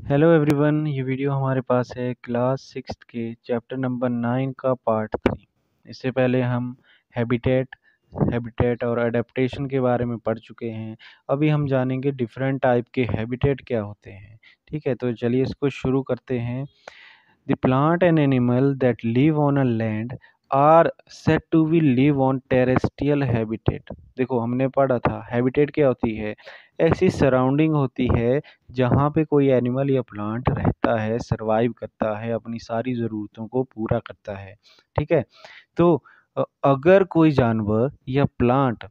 Hello everyone, ये video हमारे पास है क्लास 6 के चैप्टर नंबर 9 का पार्ट 3। इससे पहले हम हैबिटेट हैबिटेट और अडेप्टेशन के बारे में पढ़ चुके हैं। अभी हम जानेंगे डिफरेंट टाइप के हैबिटेट क्या होते हैं। ठीक है, तो चलिए इसको शुरू करते हैं। The plant and animal that live on a land are said to be live on terrestrial habitat। देखो, हमने पढ़ा था हैबिटेट क्या होती है। ऐसी सराउंडिंग होती है जहाँ पे कोई एनिमल या प्लांट रहता है, सरवाइव करता है, अपनी सारी ज़रूरतों को पूरा करता है। ठीक है, तो अगर कोई जानवर या प्लांट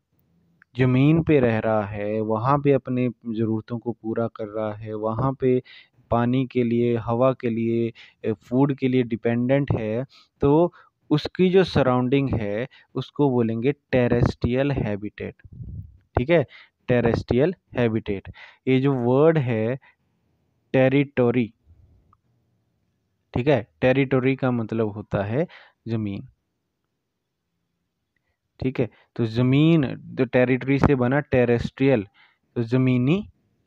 ज़मीन पे रह रहा है, वहाँ पे अपने ज़रूरतों को पूरा कर रहा है, वहाँ पे पानी के लिए, हवा के लिए, फूड के लिए डिपेंडेंट है, तो उसकी जो सराउंडिंग है उसको बोलेंगे टेरेस्ट्रियल हैबिटेट। ठीक है, टेरेस्ट्रियल हैबिटेट। ये जो वर्ड है टेरिटोरी, ठीक है, टेरिटोरी का मतलब होता है ज़मीन। ठीक है, तो ज़मीन, तो टेरिटरी से बना टेरेस्ट्रियल, तो ज़मीनी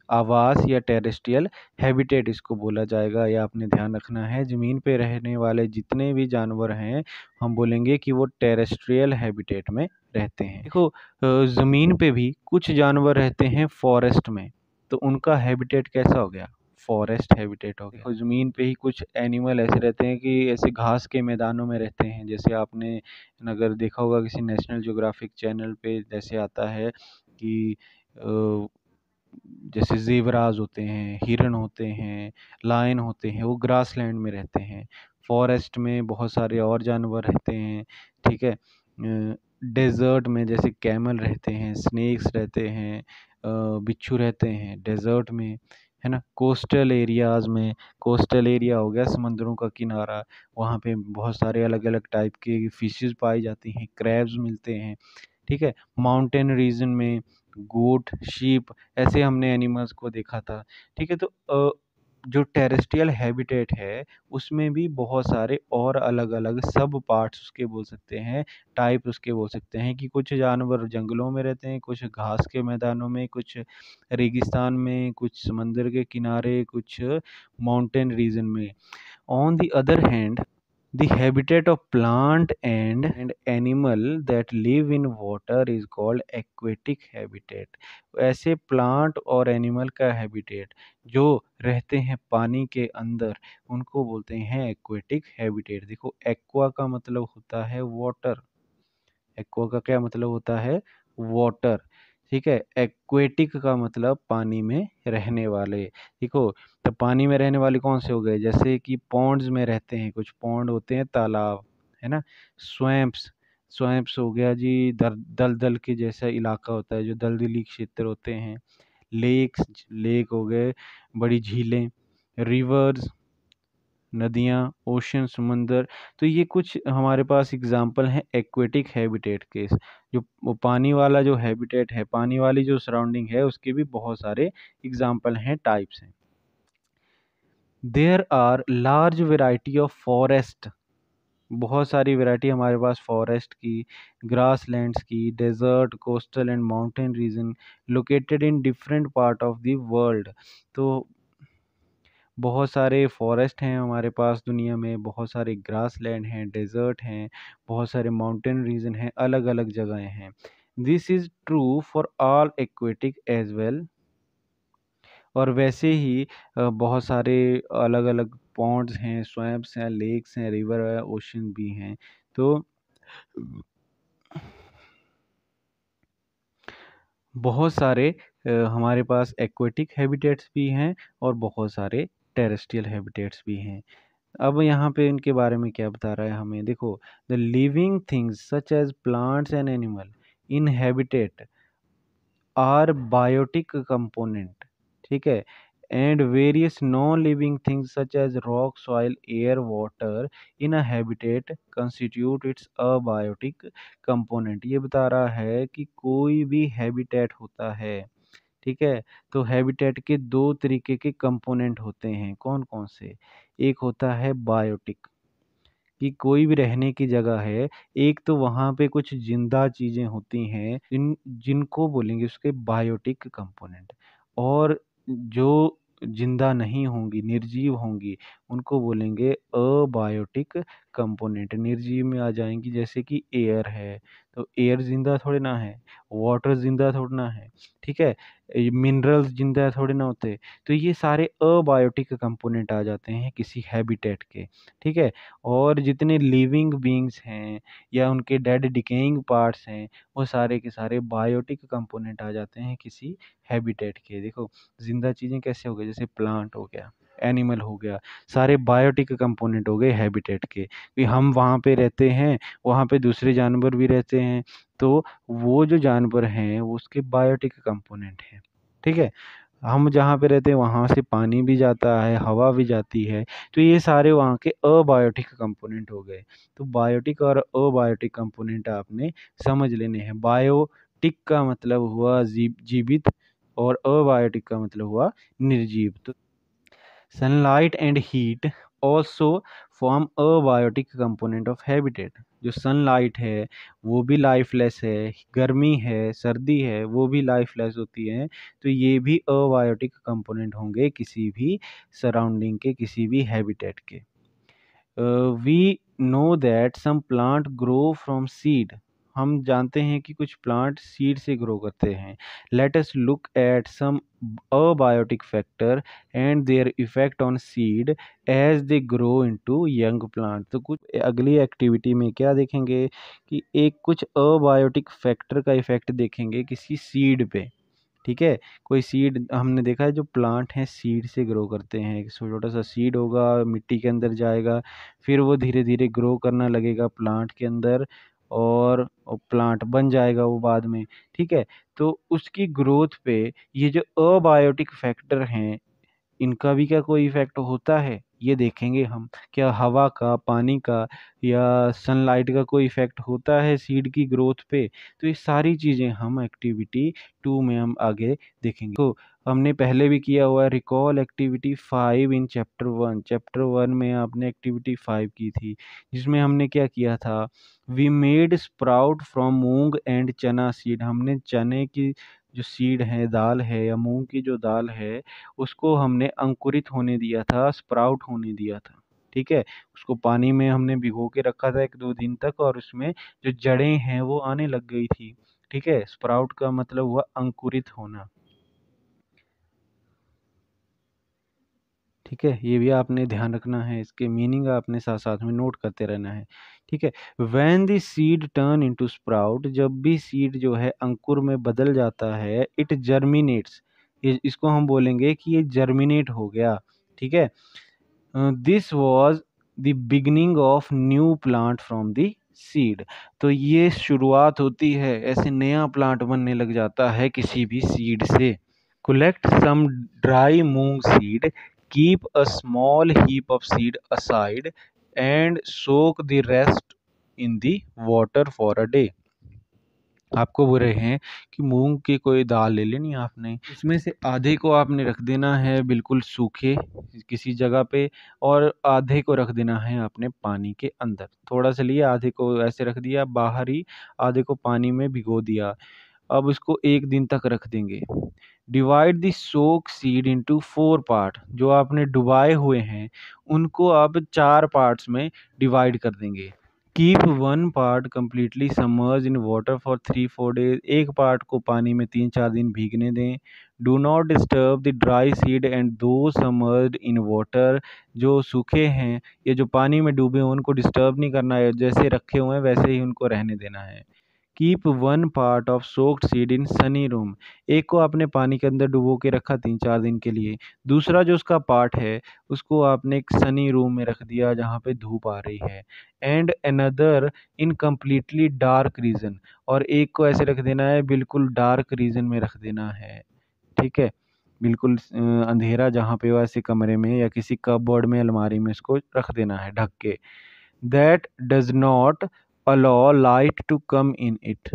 आवास या टेरेस्ट्रियल हैबिटेट इसको बोला जाएगा। या आपने ध्यान रखना है, ज़मीन पे रहने वाले जितने भी जानवर हैं हम बोलेंगे कि वो टेरेस्ट्रियल हैबिटेट में रहते हैं। देखो, ज़मीन पे भी कुछ जानवर रहते हैं फॉरेस्ट में, तो उनका हैबिटेट कैसा हो गया? फॉरेस्ट हैबिटेट हो गया। तो ज़मीन पे ही कुछ एनिमल ऐसे रहते हैं कि ऐसे घास के मैदानों में रहते हैं। जैसे आपने अगर देखा होगा किसी नेशनल ज्योग्राफिक चैनल पे, जैसे आता है कि जैसे ज़ेब्राज़ होते हैं, हिरन होते हैं, लायन होते हैं, वो ग्रास लैंड में रहते हैं। फॉरेस्ट में बहुत सारे और जानवर रहते हैं। ठीक है, डेज़र्ट में जैसे कैमल रहते हैं, स्नेक्स रहते हैं, बिच्छू रहते हैं डेज़र्ट में, है ना। कोस्टल एरियाज़ में, कोस्टल एरिया हो गया समंदरों का किनारा, वहाँ पे बहुत सारे अलग अलग टाइप के फिशेस पाई जाती हैं, क्रैब्स मिलते हैं। ठीक है, माउंटेन रीजन में गोट, शीप, ऐसे हमने एनिमल्स को देखा था। ठीक है, तो जो टेरेस्ट्रियल हैबिटेट है उसमें भी बहुत सारे और अलग अलग सब पार्ट्स उसके बोल सकते हैं, टाइप उसके बोल सकते हैं कि कुछ जानवर जंगलों में रहते हैं, कुछ घास के मैदानों में, कुछ रेगिस्तान में, कुछ समंदर के किनारे, कुछ माउंटेन रीजन में। On the other hand, the habitat of plant and animal that live in water is called aquatic habitat। ऐसे प्लांट और एनिमल का हैबिटेट जो रहते हैं पानी के अंदर उनको बोलते हैं एक्वेटिक हैबिटेट। देखो, एक्वा का मतलब होता है वाटर। एक्वा का क्या मतलब होता है? वाटर। ठीक है, एक्वेटिक का मतलब पानी में रहने वाले। देखो, तो पानी में रहने वाले कौन से हो गए? जैसे कि पॉन्ड्स में रहते हैं, कुछ पॉन्ड होते हैं तालाब, है ना। स्वैम्प्स, स्वैम्प्स हो गया जी, दलदल के जैसा इलाका होता है, जो दलदली क्षेत्र होते हैं। लेक्स, लेक हो गए, बड़ी झीलें। रिवर्स, नदियाँ, ओशन, समुंदर। तो ये कुछ हमारे पास एग्जाम्पल हैं एक्वेटिक हैबिटेट के। जो वो पानी वाला जो हैबिटेट है, पानी वाली जो सराउंडिंग है, उसके भी बहुत सारे एग्जाम्पल हैं, टाइप्स हैं। There are large variety of forest, बहुत सारी वैरायटी हमारे पास फॉरेस्ट की, ग्रास लैंड्स की, desert, coastal and mountain region located in different part of the world. तो बहुत सारे फॉरेस्ट हैं हमारे पास दुनिया में, बहुत सारे ग्रास लैंड हैं, डेजर्ट हैं, बहुत सारे माउंटेन रीजन हैं, अलग अलग जगहें हैं। This is true for all aquatic as well. और वैसे ही बहुत सारे अलग अलग पॉन्ड्स हैं, स्वैम्प्स हैं, लेक्स हैं, रिवर है, ओशन भी हैं। तो बहुत सारे हमारे पास एक्वेटिक हैबिटेट्स भी हैं और बहुत सारे टेरेस्ट्रियल हैबिटेट्स भी हैं। अब यहाँ पे इनके बारे में क्या बता रहा है हमें, देखो। The living things such as plants and animal in habitat are biotic component. ठीक है, and various non living things such as rock, soil, air, water in a habitat constitute its abiotic component. ये बता रहा है कि कोई भी habitat होता है, ठीक है, तो हैबिटेट के दो तरीके के कंपोनेंट होते हैं। कौन कौन से? एक होता है बायोटिक, कि कोई भी रहने की जगह है, एक तो वहाँ पे कुछ जिंदा चीज़ें होती हैं जिनको बोलेंगे उसके बायोटिक कंपोनेंट। और जो जिंदा नहीं होंगी, निर्जीव होंगी, उनको बोलेंगे अबायोटिक कंपोनेंट। निर्जीव में आ जाएंगी जैसे कि एयर है, तो एयर जिंदा थोड़े ना है, वाटर जिंदा थोड़ा ना है, ठीक है, मिनरल्स जिंदा थोड़े ना होते। तो ये सारे अबायोटिक कंपोनेंट आ जाते हैं किसी हैबिटेट के, ठीक है। और जितने लिविंग बींग्स हैं या उनके डेड डिकेइंग पार्ट्स हैं, वो सारे के सारे बायोटिक कंपोनेंट आ जाते हैं किसी हैबिटेट के। देखो जिंदा चीज़ें कैसे हो गई, जैसे प्लांट हो गया, एनिमल हो गया, सारे बायोटिक कंपोनेंट हो गए हैबिटेट के, कि हम वहाँ पे रहते हैं, वहाँ पे दूसरे जानवर भी रहते हैं, तो वो जो जानवर हैं वो उसके बायोटिक कंपोनेंट हैं, ठीक है। हम जहाँ पे रहते हैं वहाँ से पानी भी जाता है, हवा भी जाती है, तो ये सारे वहाँ के अबायोटिक कंपोनेंट हो गए। तो बायोटिक और अबायोटिक कंपोनेंट आपने समझ लेने हैं। बायोटिक का मतलब हुआ जीवित, और अबायोटिक का मतलब हुआ निर्जीव। तो sunlight and heat also form abiotic component of habitat. जो सनलाइट है वो भी लाइफलेस है, गर्मी है, सर्दी है, वो भी लाइफलेस होती है, तो ये भी अबायोटिक कंपोनेंट होंगे किसी भी सराउंडिंग के, किसी भी हैबिटेट के। We know that some plant grow from seed. हम जानते हैं कि कुछ प्लांट सीड से ग्रो करते हैं। Let us look at some abiotic factor and their effect on seed as they grow into young plant. तो कुछ अगली एक्टिविटी में क्या देखेंगे कि एक कुछ अबायोटिक फैक्टर का इफेक्ट देखेंगे किसी सीड पे, ठीक है। कोई सीड हमने देखा है, जो प्लांट हैं सीड से ग्रो करते हैं। एक छोटा सा सीड होगा, मिट्टी के अंदर जाएगा, फिर वो धीरे धीरे ग्रो करना लगेगा प्लांट के अंदर, और प्लांट बन जाएगा वो बाद में, ठीक है। तो उसकी ग्रोथ पे ये जो अबायोटिक फैक्टर हैं, इनका भी क्या कोई इफेक्ट होता है, ये देखेंगे हम। क्या हवा का, पानी का या सनलाइट का कोई इफेक्ट होता है सीड की ग्रोथ पे? तो ये सारी चीज़ें हम एक्टिविटी 2 में हम आगे देखेंगे। तो हमने पहले भी किया हुआ है, recall activity 5 in chapter 1। Chapter 1 में आपने एक्टिविटी 5 की थी, जिसमें हमने क्या किया था, we made sprout from moong and chana seed. हमने चने की जो सीड है, दाल है, या मूंग की जो दाल है, उसको हमने अंकुरित होने दिया था, स्प्राउट होने दिया था, ठीक है। उसको पानी में हमने भिगो के रखा था 1-2 दिन तक, और उसमें जो जड़ें हैं वो आने लग गई थी, ठीक है। स्प्राउट का मतलब हुआ अंकुरित होना, ठीक है। ये भी आपने ध्यान रखना है, इसके मीनिंग आपने साथ साथ में नोट करते रहना है, ठीक है। When the seed turn into sprout, जब भी सीड जो है अंकुर में बदल जाता है, इट जर्मिनेट्स, इसको हम बोलेंगे कि ये जर्मिनेट हो गया, ठीक है। This was the beginning of new plant from the seed. तो ये शुरुआत होती है, ऐसे नया प्लांट बनने लग जाता है किसी भी सीड से। Collect some dry moong seed, keep a small heap of seed aside, and soak the rest in the water for a day. आपको बोल रहे हैं कि मूंग की कोई दाल ले लेनी आपने, उसमें से आधे को आपने रख देना है बिल्कुल सूखे किसी जगह पे, और आधे को रख देना है आपने पानी के अंदर। थोड़ा सा लिया, आधे को ऐसे रख दिया बाहर ही, आधे को पानी में भिगो दिया। अब इसको 1 दिन तक रख देंगे। Divide the soak seed into 4 part. जो आपने डुबाए हुए हैं उनको अब 4 पार्ट्स में डिवाइड कर देंगे। Keep 1 part completely submerge in water for 3-4 days. एक पार्ट को पानी में 3-4 दिन भीगने दें। Do not disturb the dry seed and दो समर्ज इन वाटर। जो सूखे हैं या जो पानी में डूबे हैं उनको डिस्टर्ब नहीं करना है, जैसे रखे हुए हैं वैसे ही उनको रहने देना है। Keep 1 part of soaked seed in Sunny room. एक को आपने पानी के अंदर डुबो के रखा 3-4 दिन के लिए, दूसरा जो उसका पार्ट है उसको आपने एक सनी रूम में रख दिया जहाँ पे धूप आ रही है। And another in completely dark region. और एक को ऐसे रख देना है, बिल्कुल डार्क रीजन में रख देना है, ठीक है। बिल्कुल अंधेरा जहाँ पे हो, ऐसे कमरे में या किसी कपबोर्ड में, अलमारी में इसको रख देना है ढक के। That does not allow light to come in it.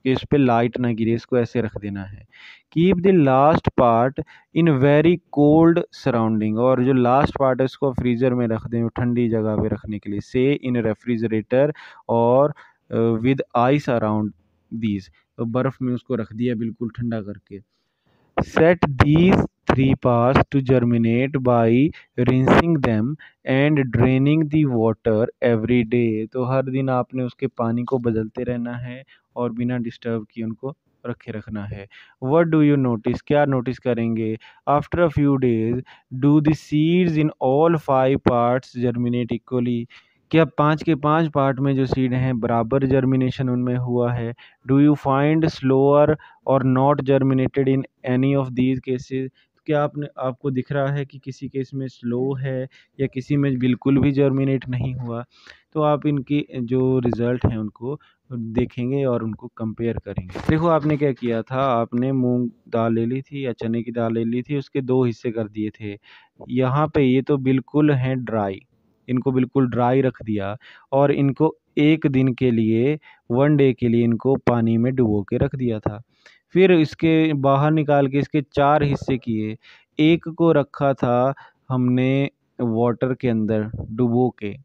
इस पे लाइट ना गिरे, इसको ऐसे रख देना है। Keep the last part in very cold surrounding. और जो लास्ट पार्ट है इसको फ्रीजर में रख दें, ठंडी जगह पे रखने के लिए। से इन रेफ्रिजरेटर और विद आइस अराउंड दीज। तो बर्फ में उसको रख दिया बिल्कुल ठंडा करके। Set these three parts to germinate by rinsing them and draining the water every day। तो हर दिन आपने उसके पानी को बदलते रहना है और बिना डिस्टर्ब किए उनको रखे रखना है। What do you notice? क्या नोटिस करेंगे? After a few days, do the seeds in all 5 parts germinate equally? क्या 5 के 5 पार्ट में जो सीड हैं बराबर जर्मिनेशन उनमें हुआ है? डू यू फाइंड स्लोअर और not germinated in any of these cases? क्या आपको दिख रहा है कि किसी केस में स्लो है या किसी में बिल्कुल भी जर्मिनेट नहीं हुआ? तो आप इनकी जो रिजल्ट हैं उनको देखेंगे और उनको कंपेयर करेंगे। देखो आपने क्या किया था, आपने मूंग दाल ले ली थी या चने की दाल ले ली थी, उसके 2 हिस्से कर दिए थे। यहाँ पे ये तो बिल्कुल हैं ड्राई, इनको बिल्कुल ड्राई रख दिया और इनको 1 दिन के लिए 1 डे के लिए इनको पानी में डुबो के रख दिया था। फिर इसके बाहर निकाल के इसके 4 हिस्से किए। एक को रखा था हमने वाटर के अंदर डुबो के,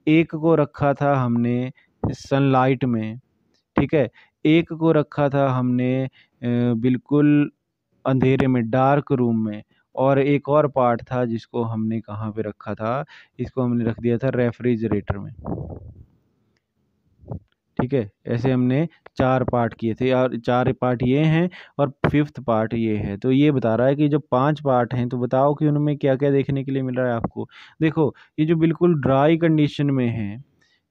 एक को रखा था हमने सनलाइट में, ठीक है? एक को रखा था हमने बिल्कुल अंधेरे में, डार्क रूम में, और एक और पार्ट था जिसको हमने कहाँ पे रखा था, इसको हमने रख दिया था रेफ्रिजरेटर में, ठीक है? ऐसे हमने 4 पार्ट किए थे और 4 पार्ट ये हैं और 5th पार्ट ये है। तो ये बता रहा है कि जो 5 पार्ट हैं तो बताओ कि उनमें क्या-क्या देखने के लिए मिल रहा है आपको। देखो, ये जो बिल्कुल ड्राई कंडीशन में है,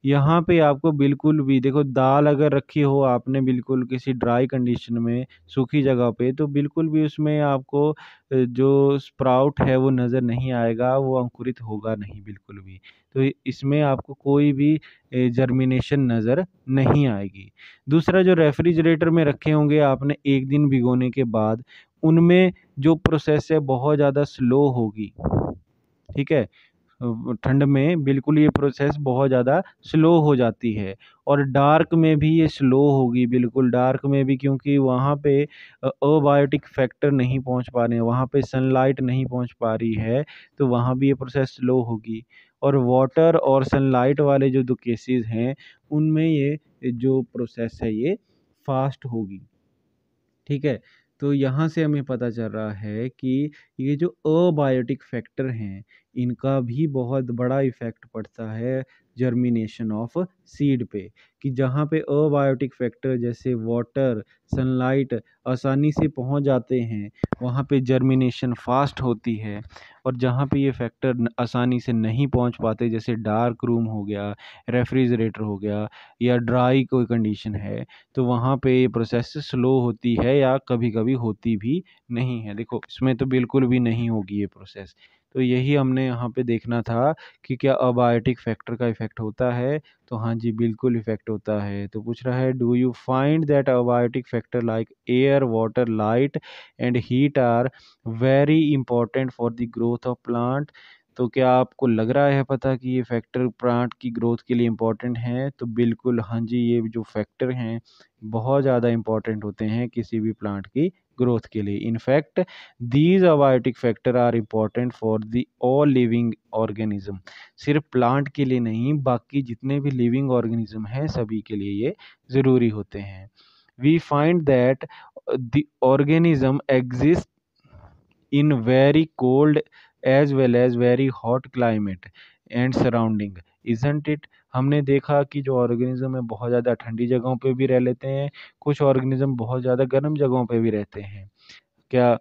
यहाँ पे आपको बिल्कुल भी देखो दाल अगर रखी हो आपने बिल्कुल किसी ड्राई कंडीशन में, सूखी जगह पे, तो बिल्कुल भी उसमें आपको जो स्प्राउट है वो नज़र नहीं आएगा, वो अंकुरित होगा नहीं बिल्कुल भी। तो इसमें आपको कोई भी जर्मिनेशन नज़र नहीं आएगी। दूसरा, जो रेफ्रिजरेटर में रखे होंगे आपने 1 दिन भिगोने के बाद, उनमें जो प्रोसेस है बहुत ज़्यादा स्लो होगी, ठीक है? ठंड में बिल्कुल ये प्रोसेस बहुत ज़्यादा स्लो हो जाती है और डार्क में भी ये स्लो होगी, बिल्कुल डार्क में भी, क्योंकि वहाँ पे अबायोटिक फैक्टर नहीं पहुँच पा रहे हैं, वहाँ पे सनलाइट नहीं पहुँच पा रही है, तो वहाँ भी ये प्रोसेस स्लो होगी। और वाटर और सनलाइट वाले जो 2 केसेस हैं, उनमें ये जो प्रोसेस है ये फास्ट होगी, ठीक है? तो यहाँ से हमें पता चल रहा है कि ये जो अबायोटिक फैक्टर हैं, इनका भी बहुत बड़ा इफ़ेक्ट पड़ता है जर्मिनेशन ऑफ सीड पे, कि जहाँ पे अबायोटिक फैक्टर जैसे वाटर, सनलाइट आसानी से पहुँच जाते हैं, वहाँ पे जर्मिनेशन फ़ास्ट होती है। और जहाँ पे ये फैक्टर आसानी से नहीं पहुँच पाते, जैसे डार्क रूम हो गया, रेफ्रिजरेटर हो गया या ड्राई कोई कंडीशन है, तो वहाँ पे ये प्रोसेस स्लो होती है या कभी-कभी होती भी नहीं है। देखो, इसमें तो बिल्कुल भी नहीं होगी ये प्रोसेस। तो यही हमने यहाँ पे देखना था कि क्या अबायोटिक फैक्टर का इफ़ेक्ट होता है? तो हाँ जी, बिल्कुल इफ़ेक्ट होता है। तो पूछ रहा है, do you find that abiotic factor like air, water, light and heat are very important for the growth of plant? तो क्या आपको लग रहा है पता कि ये फैक्टर प्लांट की ग्रोथ के लिए इम्पोर्टेंट हैं? तो बिल्कुल हाँ जी, ये जो फैक्टर हैं बहुत ज़्यादा इम्पोर्टेंट होते हैं किसी भी प्लांट की ग्रोथ के लिए। In fact these abiotic factor are important for the all living organism. सिर्फ प्लांट के लिए नहीं, बाकी जितने भी लिविंग ऑर्गेनिज्म हैं सभी के लिए ये ज़रूरी होते हैं। We find that the organism exist in very cold as well as very hot climate and surrounding, isn't it? हमने देखा कि जो ऑर्गेनिज्म है बहुत ज़्यादा ठंडी जगहों पे भी रह लेते हैं, कुछ ऑर्गेनिज्म बहुत ज़्यादा गर्म जगहों पे भी रहते हैं। क्या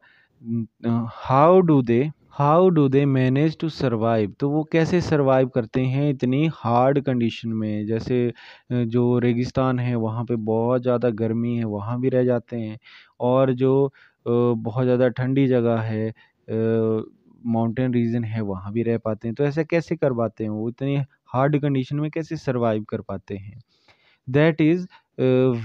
how do they manage to survive? तो वो कैसे सर्वाइव करते हैं इतनी हार्ड कंडीशन में? जैसे जो रेगिस्तान है वहाँ पे बहुत ज़्यादा गर्मी है, वहाँ भी रह जाते हैं, और जो बहुत ज़्यादा ठंडी जगह है, माउंटेन रीजन है, वहाँ भी रह पाते हैं। तो ऐसा कैसे कर पाते हैं, वो इतनी हार्ड कंडीशन में कैसे सर्वाइव कर पाते हैं? That is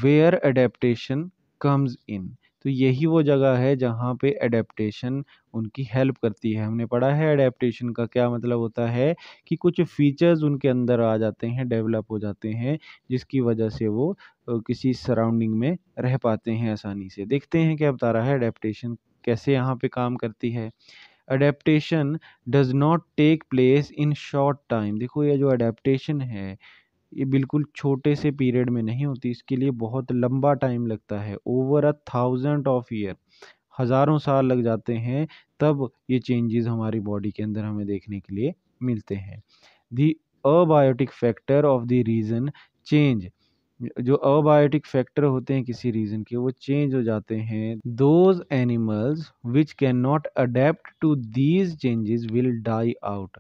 where adaptation comes in. तो यही वो जगह है जहाँ पे एडेप्टेशन उनकी हेल्प करती है। हमने पढ़ा है एडेप्टेशन का क्या मतलब होता है, कि कुछ फीचर्स उनके अंदर आ जाते हैं, डेवलप हो जाते हैं, जिसकी वजह से वो किसी सराउंडिंग में रह पाते हैं आसानी से। देखते हैं क्या बता रहा है एडेप्टेशन कैसे यहाँ पे काम करती है। Adaptation does not take place in short time. देखो, ये जो अडेप्टेशन है ये बिल्कुल छोटे से पीरियड में नहीं होती, इसके लिए बहुत लंबा टाइम लगता है, ओवर 1000 ऑफ ईयर, हज़ारों साल लग जाते हैं, तब ये चेंजेस हमारी बॉडी के अंदर हमें देखने के लिए मिलते हैं। The abiotic factor of the region change, जो अबायोटिक फैक्टर होते हैं किसी रीजन के, वो चेंज हो जाते हैं। Those animals which can not adapt to these changes will die out.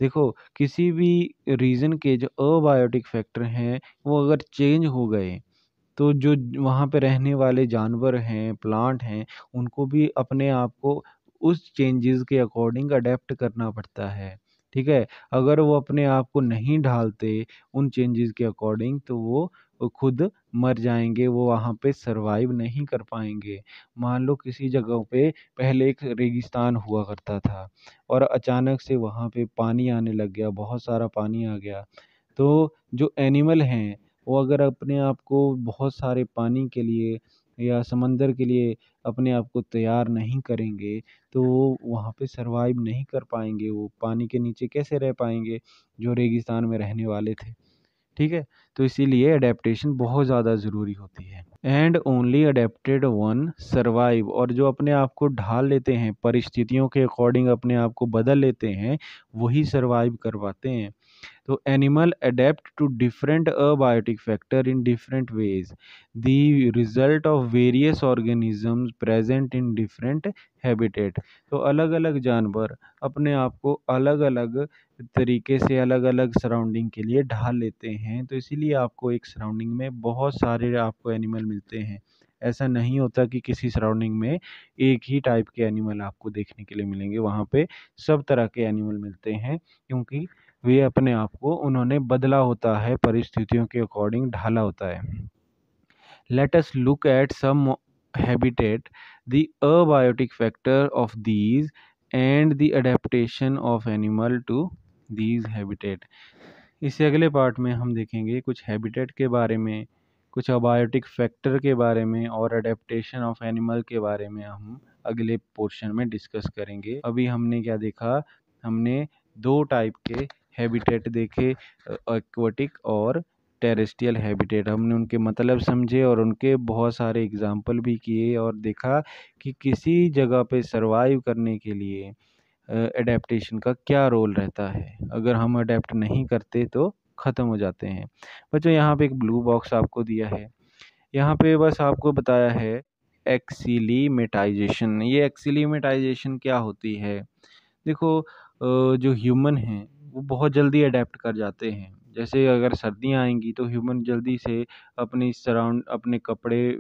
देखो, किसी भी रीजन के जो अबायोटिक फैक्टर हैं वो अगर चेंज हो गए, तो जो वहाँ पे रहने वाले जानवर हैं, प्लांट हैं, उनको भी अपने आप को उस चेंजेस के अकॉर्डिंग अडेप्ट करना पड़ता है, ठीक है? अगर वो अपने आप को नहीं ढालते उन चेंजेस के अकॉर्डिंग, तो वो खुद मर जाएँगे, वो वहाँ पे सर्वाइव नहीं कर पाएँगे। मान लो किसी जगह पे पहले एक रेगिस्तान हुआ करता था और अचानक से वहाँ पे पानी आने लग गया, बहुत सारा पानी आ गया। तो जो एनिमल हैं, वो अगर अपने आप को बहुत सारे पानी के लिए या समंदर के लिए अपने आप को तैयार नहीं करेंगे, तो वो वहाँ पे सर्वाइव नहीं कर पाएँगे। वो पानी के नीचे कैसे रह पाएँगे, जो रेगिस्तान में रहने वाले थे, ठीक है? तो इसीलिए एडेप्टेशन बहुत ज़्यादा ज़रूरी होती है। And only adapted one survive, और जो अपने आप को ढाल लेते हैं, परिस्थितियों के अकॉर्डिंग अपने आप को बदल लेते हैं, वही सर्वाइव कर पाते हैं। तो animal adapt to different abiotic factor in different ways, the result of various organisms present in different habitat. तो अलग अलग जानवर अपने आप को अलग अलग तरीके से अलग अलग सराउंडिंग के लिए ढाल लेते हैं। तो इसीलिए आपको एक सराउंडिंग में बहुत सारे आपको एनिमल मिलते हैं। ऐसा नहीं होता कि किसी सराउंडिंग में एक ही टाइप के एनिमल आपको देखने के लिए मिलेंगे, वहाँ पे सब तरह के एनिमल मिलते हैं, क्योंकि वे अपने आप को उन्होंने बदला होता है, परिस्थितियों के अकॉर्डिंग ढाला होता है। Let us look at some habitat, the abiotic factor of these and the adaptation of animal to these habitat। इससे अगले पार्ट में हम देखेंगे कुछ हैबिटेट के बारे में, कुछ अबायोटिक फैक्टर के बारे में और अडेप्टेशन ऑफ एनिमल के बारे में हम अगले पोर्शन में डिस्कस करेंगे। अभी हमने क्या देखा, हमने दो टाइप के हैबिटेट देखे, एक्वाटिक और टेरेस्ट्रियल हैबिटेट। हमने उनके मतलब समझे और उनके बहुत सारे एग्जाम्पल भी किए और देखा कि किसी जगह पे सरवाइव करने के लिए एडेप्टेशन का क्या रोल रहता है। अगर हम अडेप्ट नहीं करते तो ख़त्म हो जाते हैं। बच्चों, यहाँ पे एक ब्लू बॉक्स आपको दिया है, यहाँ पे बस आपको बताया है एक्सीलीमेटाइजेशन। ये एक्सीलीमेटाइजेशन क्या होती है? देखो, जो ह्यूमन हैं वो बहुत जल्दी अडेप्ट कर जाते हैं। जैसे अगर सर्दियाँ आएंगी तो ह्यूमन जल्दी से अपने कपड़े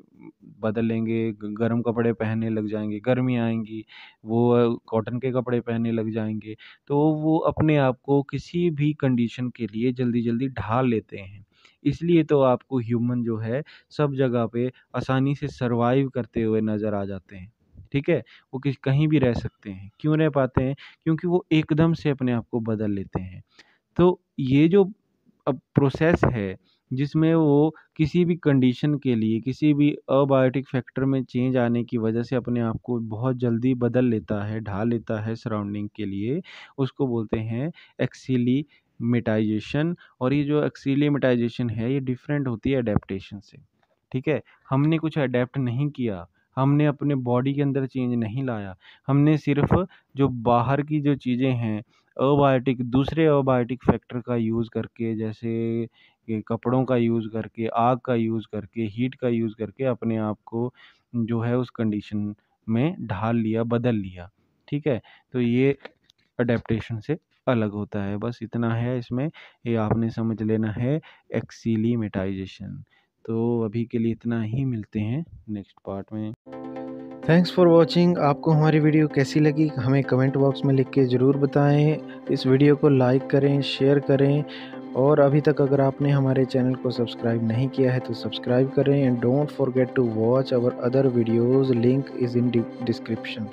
बदल लेंगे, गर्म कपड़े पहनने लग जाएंगे। गर्मी आएंगी, वो कॉटन के कपड़े पहनने लग जाएंगे। तो वो अपने आप को किसी भी कंडीशन के लिए जल्दी जल्दी ढाल लेते हैं। इसलिए तो आपको ह्यूमन जो है सब जगह पे आसानी से सरवाइव करते हुए नज़र आ जाते हैं, ठीक है? वो कहीं भी रह सकते हैं। क्यों रह पाते हैं? क्योंकि वो एकदम से अपने आप को बदल लेते हैं। तो ये जो अब प्रोसेस है, जिसमें वो किसी भी कंडीशन के लिए, किसी भी अबायोटिक फैक्टर में चेंज आने की वजह से अपने आप को बहुत जल्दी बदल लेता है, ढाल लेता है सराउंडिंग के लिए, उसको बोलते हैं एक्सीलीमेटाइजेशन। और ये जो एक्सीलीमेटाइजेशन है, ये डिफरेंट होती है अडेप्टेशन से, ठीक है? हमने कुछ अडेप्ट नहीं किया, हमने अपने बॉडी के अंदर चेंज नहीं लाया, हमने सिर्फ जो बाहर की जो चीज़ें हैं, अबायोटिक दूसरे अबायोटिक फैक्टर का यूज़ करके, जैसे ये कपड़ों का यूज़ करके, आग का यूज़ करके, हीट का यूज़ करके अपने आप को जो है उस कंडीशन में ढाल लिया, बदल लिया, ठीक है? तो ये अडेप्टेशन से अलग होता है। बस इतना है इसमें, ये आपने समझ लेना है, एक्सीलीमेटाइजेशन। तो अभी के लिए इतना ही, मिलते हैं नेक्स्ट पार्ट में। Thanks for watching. आपको हमारी वीडियो कैसी लगी हमें कमेंट बॉक्स में लिख के ज़रूर बताएं। इस वीडियो को लाइक करें, शेयर करें, और अभी तक अगर आपने हमारे चैनल को सब्सक्राइब नहीं किया है तो सब्सक्राइब करें। And don't forget to watch our other videos, link is in description.